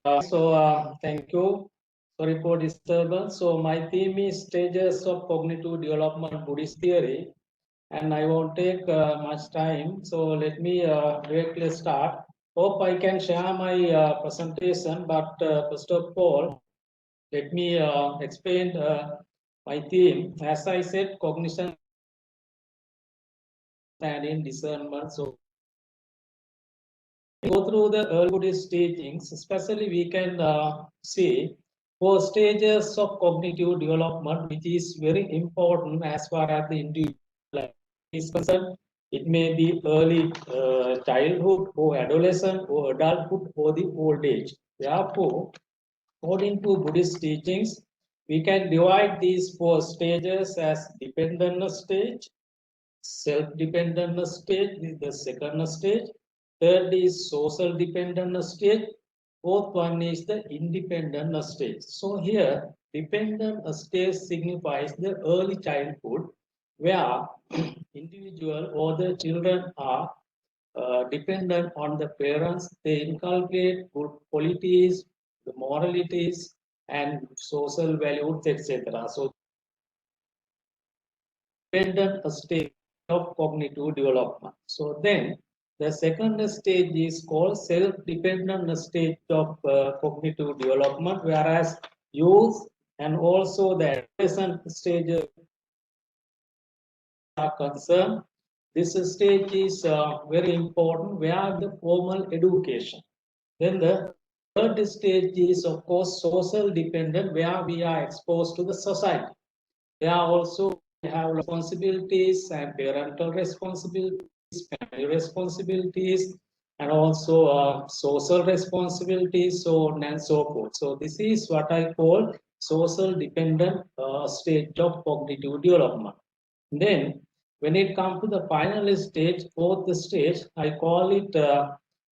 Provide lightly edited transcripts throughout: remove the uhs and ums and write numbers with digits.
Thank you. Sorry for disturbance. So my theme is stages of cognitive development Buddhist theory, and I won't take much time. So let me directly start. Hope I can share my presentation, but first of all, let me explain my theme. As I said, cognition and in discernment. So go through the early Buddhist teachings, especially we can see 4 stages of cognitive development, which is very important as far as the individual life is concerned. It may be early childhood or adolescent or adulthood or the old age. Therefore, according to Buddhist teachings, we can divide these 4 stages as dependent stage, self-dependent stage is the second stage. Third is social dependent stage. Fourth one is the independent stage. So here, dependent stage signifies the early childhood where individual or the children are dependent on the parents. They inculcate good qualities, the moralities, and social values, etc. So dependent stage of cognitive development. So then the second stage is called self-dependent stage of cognitive development, whereas youth and also the adolescent stage are concerned. This stage is very important where the formal education. Then the third stage is of course social dependent where we are exposed to the society. There are also have responsibilities and parental responsibilities, family responsibilities, and also social responsibilities, so on and so forth. So this is what I call social dependent stage of cognitive development. Then when it comes to the final stage, fourth stage, I call it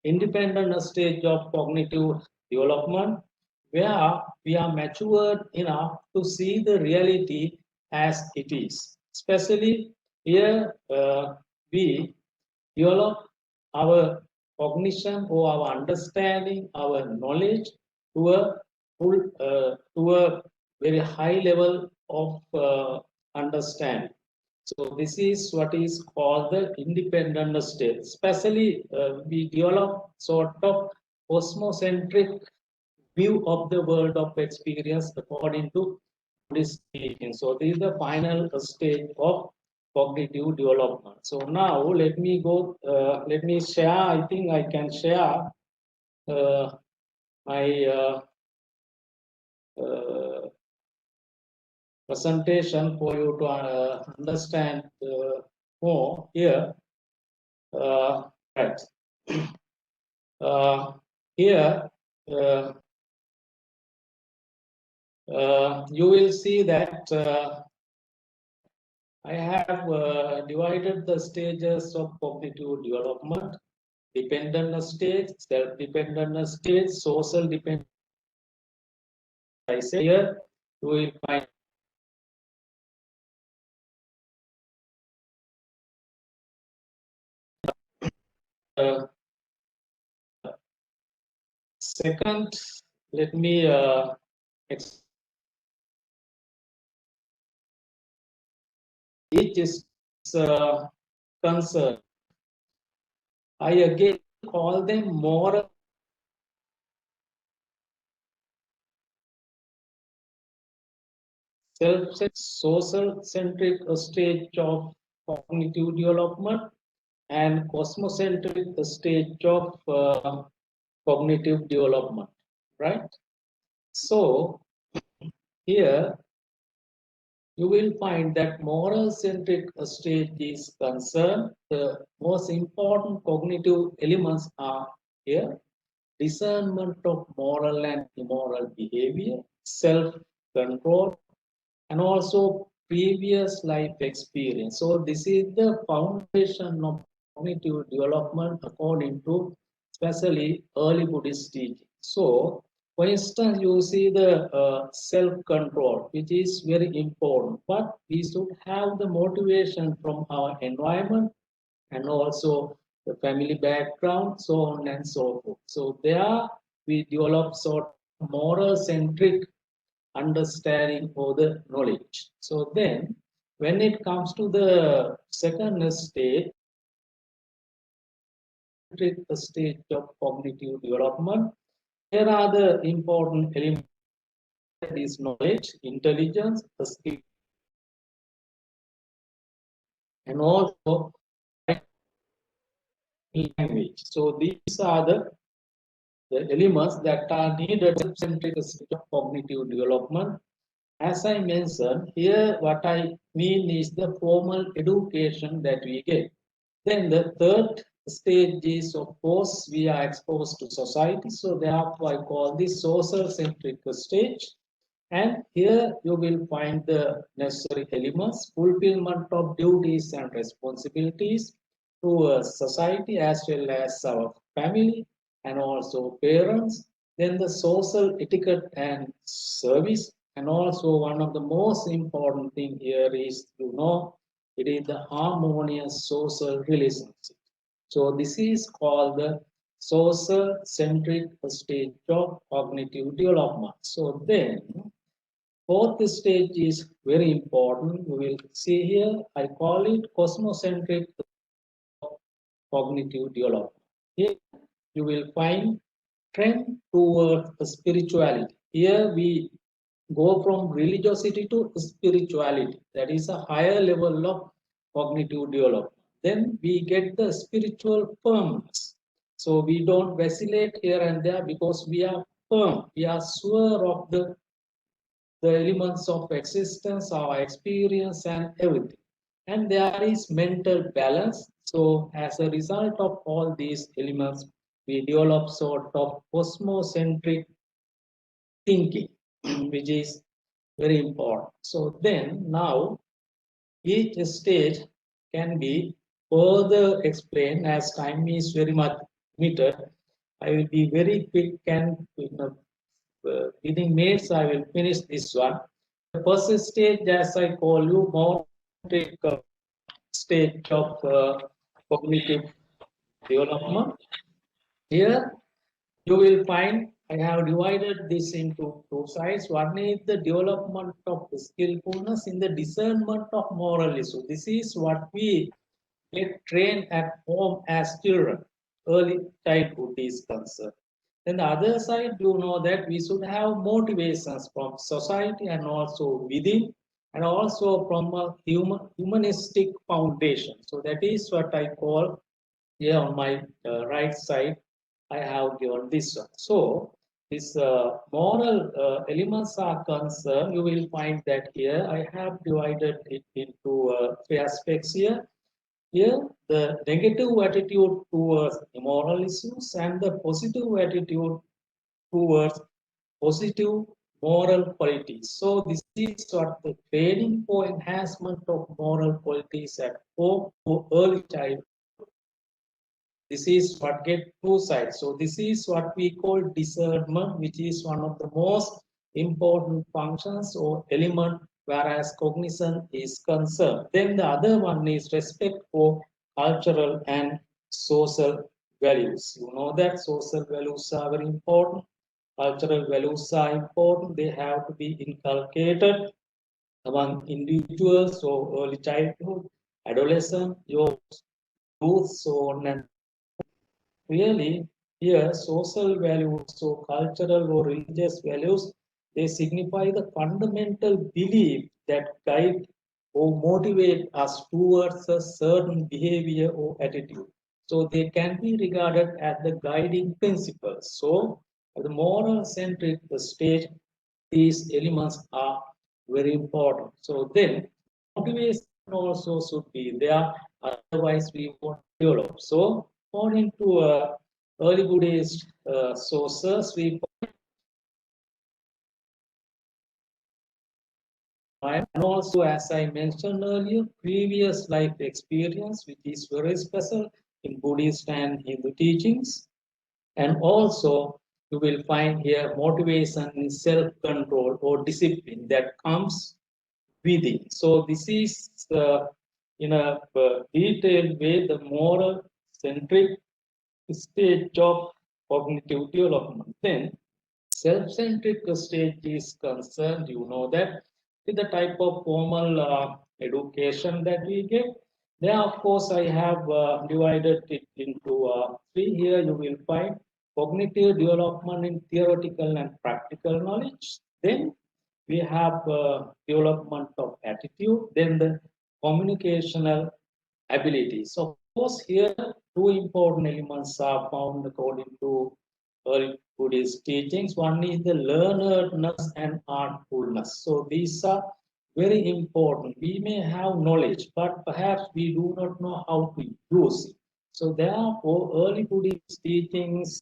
independent stage of cognitive development, where we are matured enough to see the reality as it is. Especially here, we develop our cognition or our understanding, our knowledge to a to a very high level of understanding. So this is what is called the independent state. Especially, we develop sort of cosmocentric view of the world of experience according to Buddhist teaching. So this is the final stage of cognitive development. So now let me go. Let me share. I think I can share my uh, presentation for you to understand more here. Right. Here, you will see that I have divided the stages of cognitive development: dependent stage, self-dependent stage, social dependent. I say here, you will find second. Let me each is concerned. I again call them moral. Social centric stage of cognitive development and cosmocentric stage of cognitive development, right? So here you will find that moral centric stage is concerned. The most important cognitive elements are here: discernment of moral and immoral behavior, self control, and also previous life experience. So this is the foundation of cognitive development according to especially early Buddhist teaching. So for instance, you see the self-control, which is very important, but we should have the motivation from our environment and also the family background, so on and so forth. So there we develop sort of moral centric understanding of the knowledge. So then, when it comes to the second stage, the stage of cognitive development, here are the important elements: is knowledge, intelligence, the skill, and also language. So these are the elements that are needed to centric stage of cognitive development. As I mentioned, here what I mean is the formal education that we get. Then the third stage is, of course, we are exposed to society. So therefore, I call this social centric stage. And here you will find the necessary elements: fulfillment of duties and responsibilities to society as well as our family and also parents. Then the social etiquette and service. And also one of the most important thing here is to know it is the harmonious social relationship. So this is called the social centric stage of cognitive development. So then fourth stage is very important. We will see here. I call it cosmocentric cognitive development. Here you will find trend towards spirituality. Here we go from religiosity to spirituality. That is a higher level of cognitive development. Then we get the spiritual firmness. So we don't vacillate here and there because we are firm. We are sure of the elements of existence, our experience, and everything. And there is mental balance. So, as a result of all these elements, we develop sort of cosmocentric thinking, which is very important. So, then now each stage can be further explained as time is very much limited. I will be very quick and within minutes I will finish this one. The first stage, as I call you, more stage of cognitive development. Here you will find I have divided this into two sides. One is the development of skillfulness in the discernment of moral issues. This is what we get trained at home as children. Early childhood is concerned. Then the other side, you know that we should have motivations from society and also within, and also from a humanistic foundation. So that is what I call here on my right side. I have given this one. So these moral elements are concerned. You will find that here I have divided it into three aspects here. Here, the negative attitude towards immoral issues and the positive attitude towards positive moral qualities. So this is what the training for enhancement of moral qualities at home to early childhood. This is what get two sides. So this is what we call discernment, which is one of the most important functions or element whereas cognition is concerned. Then the other one is respect for cultural and social values. You know that social values are very important. Cultural values are important. They have to be inculcated among individuals, so early childhood, adolescent, youth, so on and really, here, social values, so cultural or religious values, they signify the fundamental belief that guide or motivate us towards a certain behavior or attitude. So they can be regarded as the guiding principles. So at the moral centric stage, these elements are very important. So then motivation also should be there, otherwise we won't develop. So according to early Buddhist sources, we find, and also as I mentioned earlier, previous life experience, which is very special in Buddhist and Hindu teachings. And also you will find here motivation in self-control or discipline that comes within. So this is in a detailed way the moral centric stage of cognitive development. Then self-centric stage is concerned, you know that with the type of formal education that we get. There, of course, I have divided it into three. Here you will find cognitive development in theoretical and practical knowledge. Then we have development of attitude, then the communicational abilities. Of course, here two important elements are found according to early Buddhist teachings. One is the learnedness and artfulness. So these are very important. We may have knowledge, but perhaps we do not know how to use it. So therefore, early Buddhist teachings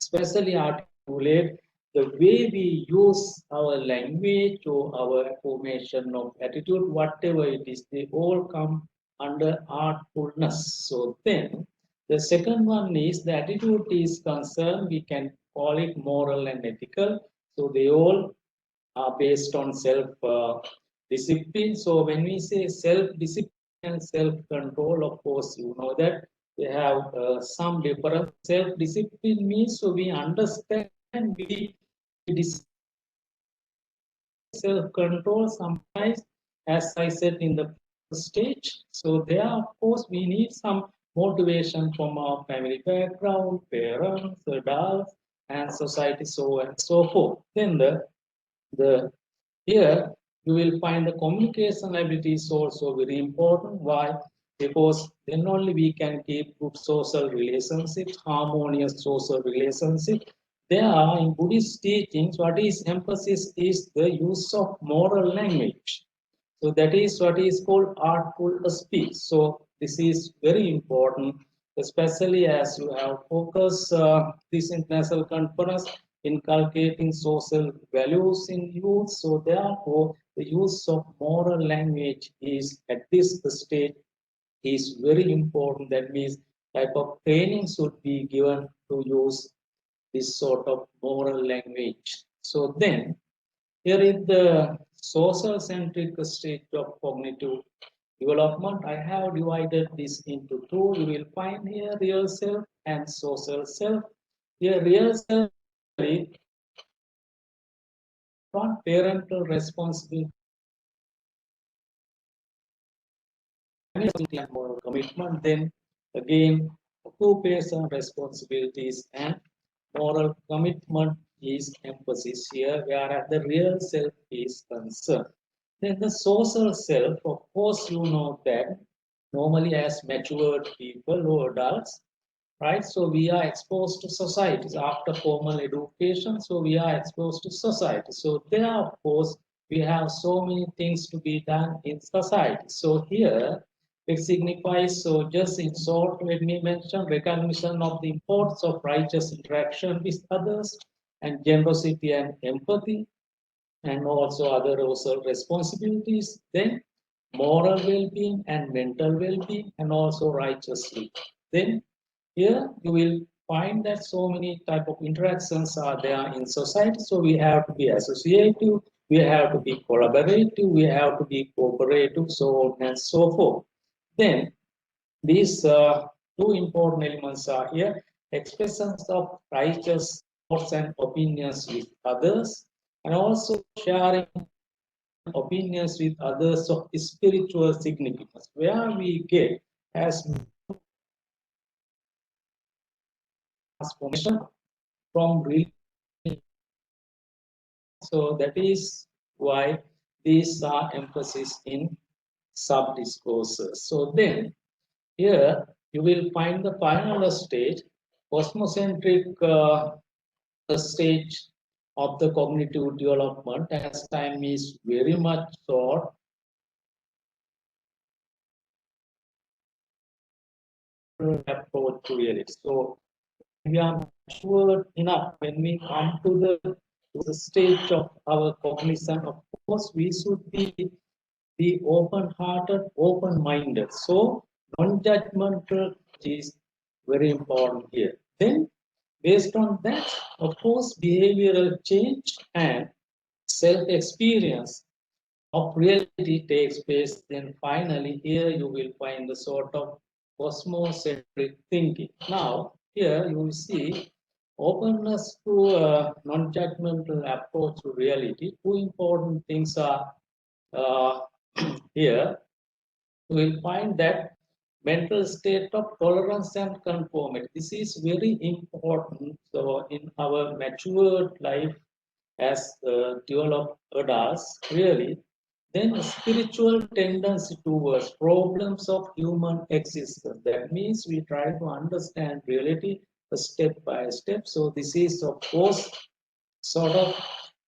especially articulate the way we use our language or our formation of attitude, whatever it is, they all come under artfulness. So then the second one is the attitude is concerned, we can call it moral and ethical. So they all are based on self discipline. So when we say self discipline and self control, of course, you know that they have some difference. Self discipline means so we understand we self control sometimes, as I said in the stage. So there, of course, we need some motivation from our family background, parents, adults, and society, so on and so forth. Then the here you will find the communication ability is also very important. Why? Because then only we can keep good social relationships, harmonious social relationships. There are in Buddhist teachings, what is emphasis is the use of moral language. So that is what is called artful speech. So this is very important, especially as you have focused this international conference inculcating social values in youth. So therefore, the use of moral language is at this stage is very important. That means type of training should be given to use this sort of moral language. So then here is the social centric stage of cognitive development. I have divided this into two. You will find here real self and social self. Here, real self is not parental responsibility and moral commitment. Then again, occupation responsibilities and moral commitment is emphasis here, whereas the real self is concerned. Then the social self, of course, you know that normally as matured people or adults, right? So we are exposed to societies after formal education. So we are exposed to society. So there, of course, we have so many things to be done in society. So here it signifies, so just in short, let me mention recognition of the importance of righteous interaction with others and generosity and empathy and also other social responsibilities. Then moral well-being and mental well-being and also righteously. Then here you will find that so many type of interactions are there in society. So we have to be associative, we have to be collaborative, we have to be cooperative, so on and so forth. Then these two important elements are here: expressions of righteous thoughts and opinions with others, and also sharing opinions with others of spiritual significance, where we get as transformation from religion. So that is why these are emphasis in sub discourses. So then here you will find the final stage, cosmocentric stage of the cognitive development. As time is very much short, approach to reality. So we are mature enough when we come to the stage of our cognition. Of course, we should be open-hearted, open-minded. So non-judgmental is very important here. Then, based on that, of course, behavioral change and self-experience of reality takes place. Then finally, here you will find the sort of cosmocentric thinking. Now, here you will see openness to non-judgmental approach to reality. Two important things are uh, here. You will find that mental state of tolerance and conformity. This is very important. So in our matured life as developed adults, really, then a spiritual tendency towards problems of human existence. That means we try to understand reality step by step. So this is, of course, sort of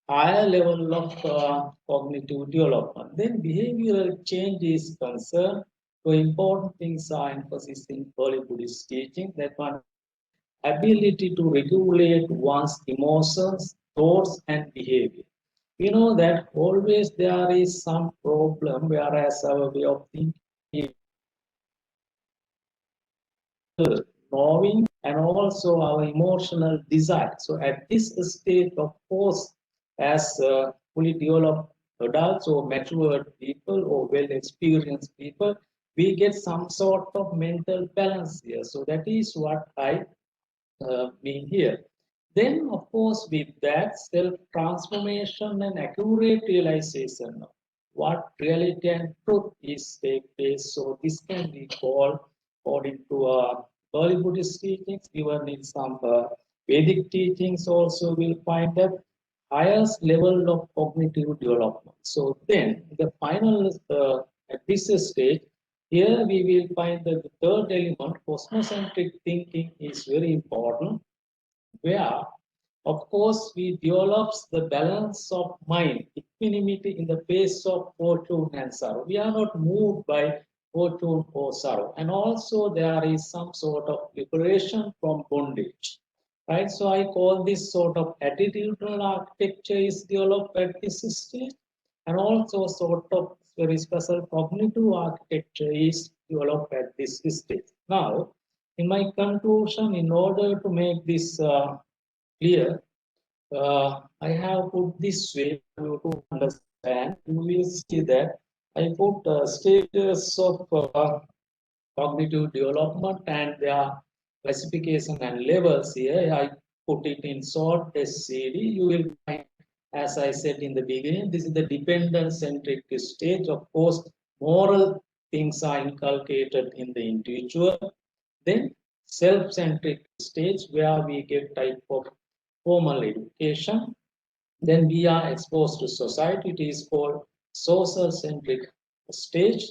higher level of cognitive development. Then behavioral change is concerned. So important things are emphasis in early Buddhist teaching. That one ability to regulate one's emotions, thoughts, and behavior. We know that always there is some problem, whereas our way of thinking is knowing and also our emotional desire. So at this stage, of course, as fully developed adults or matured people or well experienced people, we get some sort of mental balance here. So that is what I mean here. Then, of course, with that self transformation and accurate realization of what reality and truth is take place. So, this can be called, according to early Buddhist teachings, even in some Vedic teachings, also will find that highest level of cognitive development. So, then the final at this stage, here we will find that the third element, cosmocentric thinking, is very important, where of course we develops the balance of mind, equanimity in the face of fortune and sorrow. We are not moved by fortune or sorrow, and also there is some sort of liberation from bondage, right? So I call this sort of attitudinal architecture is developed at this stage, and also sort of very special cognitive architecture is developed at this stage. Now, in my conclusion, in order to make this clear, I have put this way for you to understand. You will see that I put stages of cognitive development and their classification and levels here. I put it in short SCD. You will find, as I said in the beginning, this is the dependent centric stage. Of course, moral things are inculcated in the individual. Then self-centric stage where we get type of formal education. Then we are exposed to society. It is called social centric stage.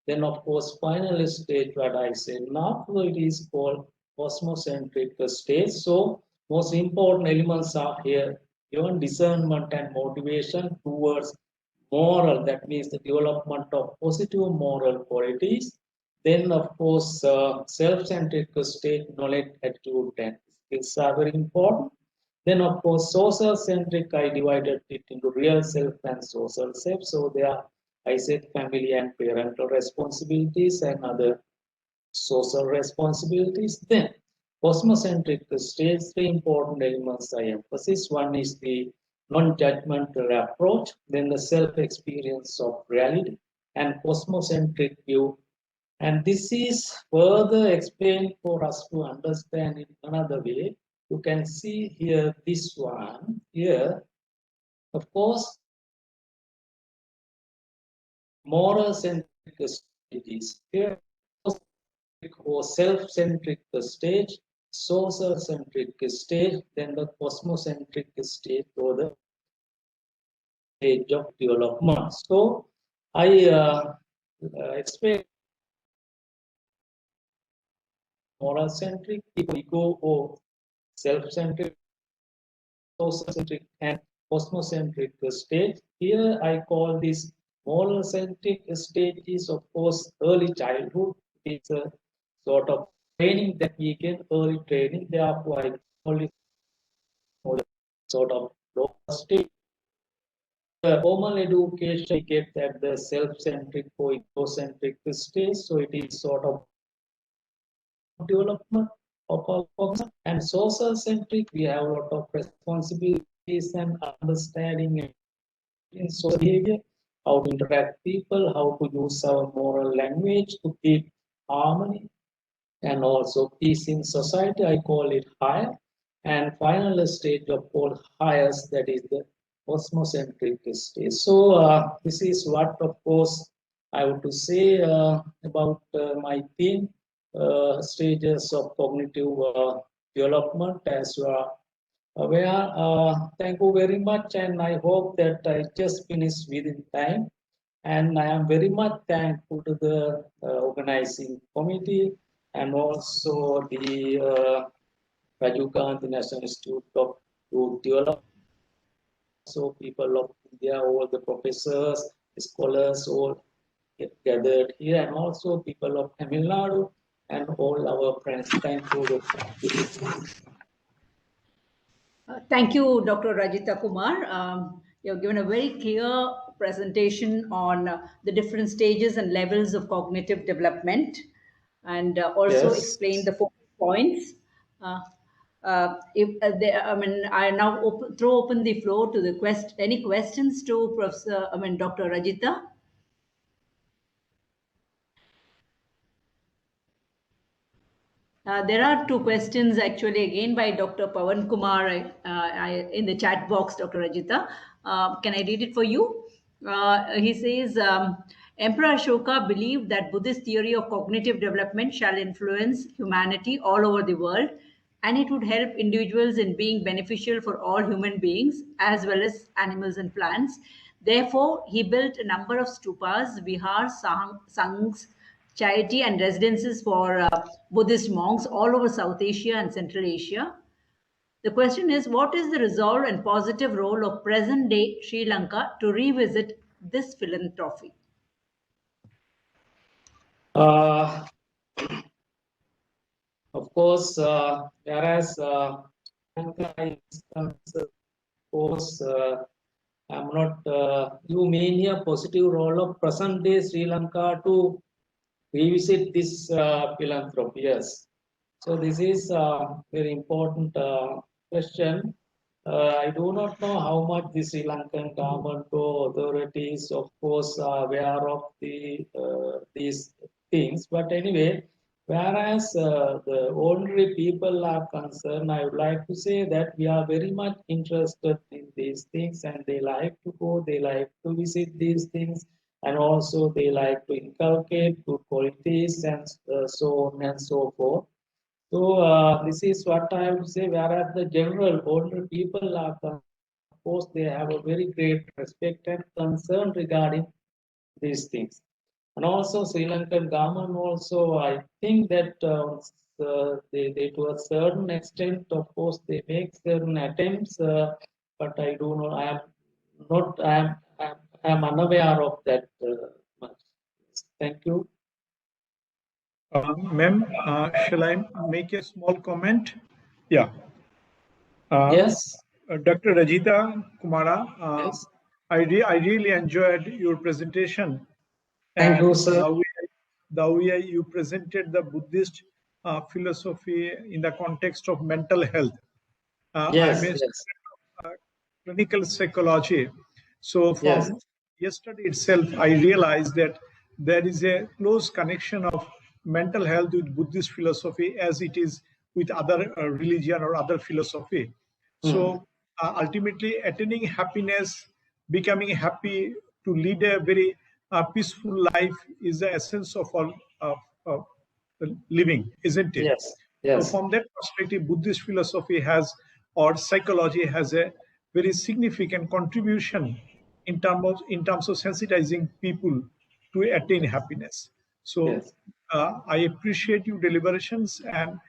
Then, of course, final stage, what I said now, so it is called cosmocentric stage. So, most important elements are here given discernment and motivation towards moral, that means the development of positive moral qualities. Then, of course, self centric state, knowledge, attitude, and skills are very important. Then, of course, social centric, I divided it into real self and social self. So, there I said family and parental responsibilities and other social responsibilities. Then, cosmocentric stage, three important elements I emphasize. One is the non-judgmental approach, then the self-experience of reality, and cosmocentric view. And this is further explained for us to understand in another way. You can see here this one here. Of course, moral centric stages here, or self-centric stage, social-centric stage, then the cosmocentric stage or the stage of development. So I explain moral-centric, ego or self-centric, social-centric, and cosmocentric stage. Here I call this moral-centric stage is of course early childhood. It's a sort of training that we get, early training. Therefore, I only sort of low stage. The formal education we get at the self-centric or egocentric stage. So it is sort of development of our focus. And social centric, we have a lot of responsibilities and understanding in social behavior, how to interact people, how to use our moral language to keep harmony. and also peace in society, I call it higher. And final stage of all highest, that is the cosmocentric stage. So this is what, of course, I want to say about my theme, stages of cognitive development as you are aware. Thank you very much, and I hope that I just finished within time. And I am very much thankful to the organizing committee and also the Rajiv Gandhi National Institute of Youth Development, so people of India, all the professors, scholars, all gathered here, and also people of Tamil Nadu and all our friends. Thank you. Thank you, Dr. Rajitha Kumar. You've given a very clear presentation on the different stages and levels of cognitive development, and also Yes. explained the 4 points. I now throw open the floor to the any questions to Dr. Rajitha. There are 2 questions actually again by Dr. Pawan Kumar in the chat box, Dr. Rajitha. Can I read it for you? He says, Emperor Ashoka believed that Buddhist theory of cognitive development shall influence humanity all over the world, and it would help individuals in being beneficial for all human beings as well as animals and plants. Therefore, he built a number of stupas, vihars, sanghs, charity and residences for Buddhist monks all over South Asia and Central Asia. The question is, what is the resolve and positive role of present day Sri Lanka to revisit this philanthropy? Of course, whereas Lanka is concerned, of course, I'm not, you mean here positive role of present day Sri Lanka to revisit this philanthropy. Yes. So this is a very important question. I do not know how much the Sri Lankan government or authorities, of course, are aware of these things. But anyway, whereas the ordinary people are concerned, I would like to say that we are very much interested in these things, and they like to go, they like to visit these things, and also they like to inculcate good qualities and so on and so forth. So this is what I would say. Whereas the general older people are, of course, they have a very great respect and concern regarding these things. And also Sri Lankan government also, I think that they to a certain extent, of course, they make certain attempts, but I do know, I am not, I am unaware of that much. Thank you. Ma'am, shall I make a small comment? Yeah. Yes. Dr. Rajitha Kumara, Yes. I really enjoyed your presentation. Thank you, And sir. the way you presented the Buddhist philosophy in the context of mental health. Yes, I'm a yes. student of clinical psychology. So from Yes. yesterday itself, I realized that there is a close connection of mental health with Buddhist philosophy as it is with other religion or other philosophy. So ultimately, attaining happiness, becoming happy to lead a very peaceful life is the essence of all uh, living, isn't it? Yes. So Yes. from that perspective, Buddhist philosophy has, or psychology has a very significant contribution in terms of sensitizing people to attain happiness. So Yes. I appreciate your deliberations, and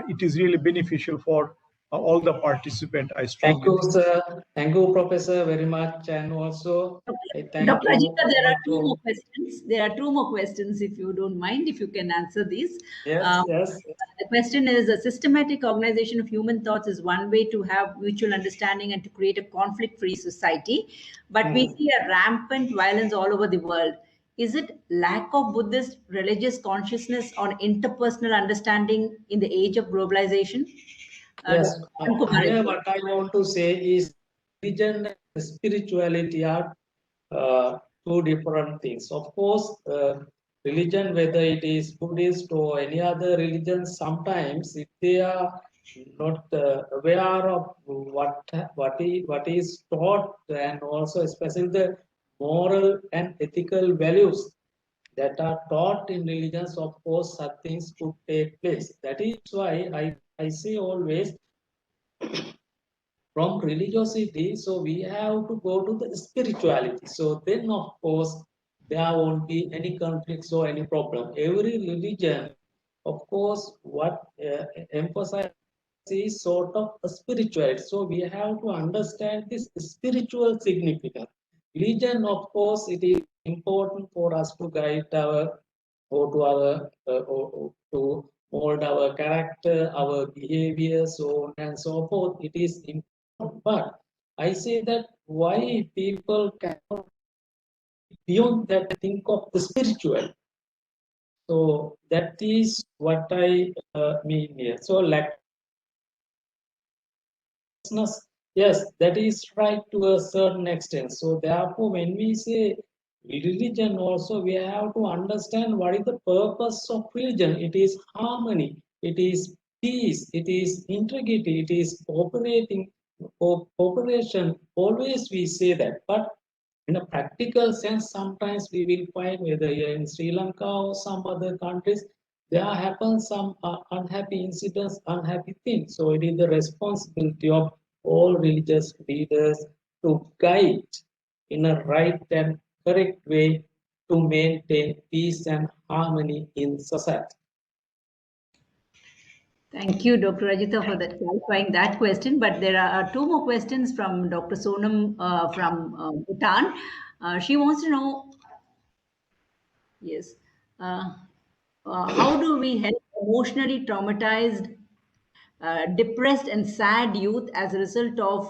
it is really beneficial for all the participants. I Thank strongly you, think. sir. Thank you, Professor, very much. And also, I thank Dr. you Rajitha, there all are 2 more to. questions. There are 2 more questions, if you don't mind, if you can answer these. Yes, Um, yes. the question is, a systematic organization of human thoughts is one way to have mutual understanding and to create a conflict-free society. But we see a rampant violence all over the world. Is it lack of Buddhist religious consciousness on interpersonal understanding in the age of globalization? Yes. Dr. Kumar, Here, what I want to say is religion and spirituality are two different things. Of course, religion, whether it is Buddhist or any other religion, sometimes if they are not aware of what is taught, and also especially the moral and ethical values that are taught in religions, of course, such things could take place. That is why I say always from religiosity, so we have to go to the spirituality. So then, of course, there won't be any conflicts or any problem. Every religion, of course, what emphasizes is sort of a spirituality. So we have to understand this spiritual significance. Religion, of course, it is important for us to guide our or to our or to mold our character, our behavior, so on and so forth. It is important, but I say that why people cannot beyond that think of the spiritual. So that is what I mean here. So like yes, that is right to a certain extent. So therefore, when we say religion, also we have to understand what is the purpose of religion. It is harmony, it is peace, it is integrity, it is cooperation. Always we say that, but in a practical sense, sometimes we will find whether here in Sri Lanka or some other countries, there happen some unhappy incidents, unhappy things. So it is the responsibility of all religious leaders to guide in a right and correct way to maintain peace and harmony in society. Thank you, Dr. Rajitha, for that clarifying that question. But there are two more questions from Dr. Sonam from Bhutan. She wants to know, yes, how do we help emotionally traumatized, depressed, and sad youth as a result of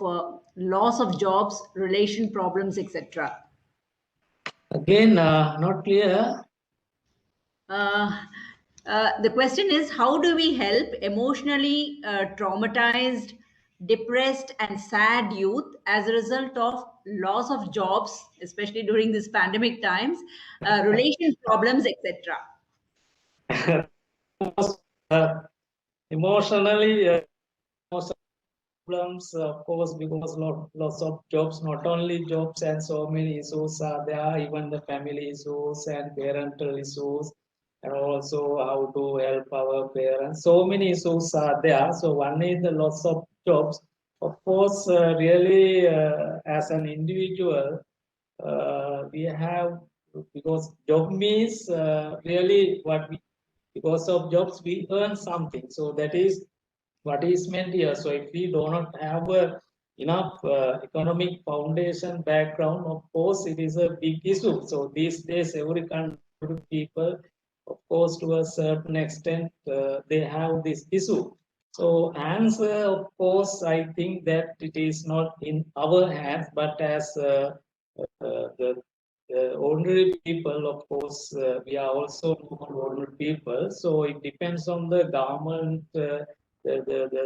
loss of jobs, relation problems, etc.? Again, not clear. The question is, how do we help emotionally traumatized, depressed, and sad youth as a result of loss of jobs, especially during this pandemic times, relation problems, etc.? Emotionally, problems, of course, because lots of jobs, not only jobs, and so many issues are there, even the family issues and parental issues, and also how to help our parents. So many issues are there. So one is the loss of jobs. Of course, really, as an individual, we have, because job means really what we, because of jobs we earn something. So that is what is meant here. So if we do not have enough economic foundation background, of course, it is a big issue. So these days, every country, people, of course, to a certain extent, they have this issue. So answer, of course, I think that it is not in our hands, but as the ordinary people, of course, we are also ordinary people. So it depends on the government, the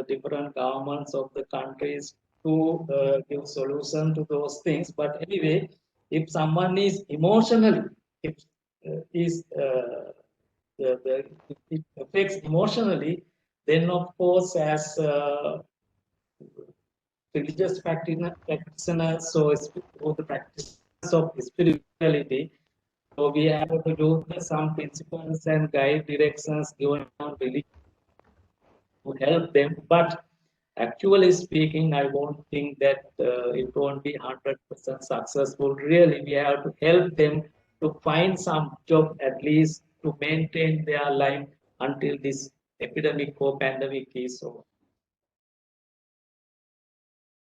different governments of the countries to give solution to those things. But anyway, if someone is emotionally, if is if it affects emotionally, then of course, as religious practitioners, so the practitioners of spirituality, so we have to do some principles and guide directions given on religion to help them. But actually speaking, I won't think that it won't be 100% successful. Really, we have to help them to find some job at least to maintain their life until this epidemic or pandemic is over.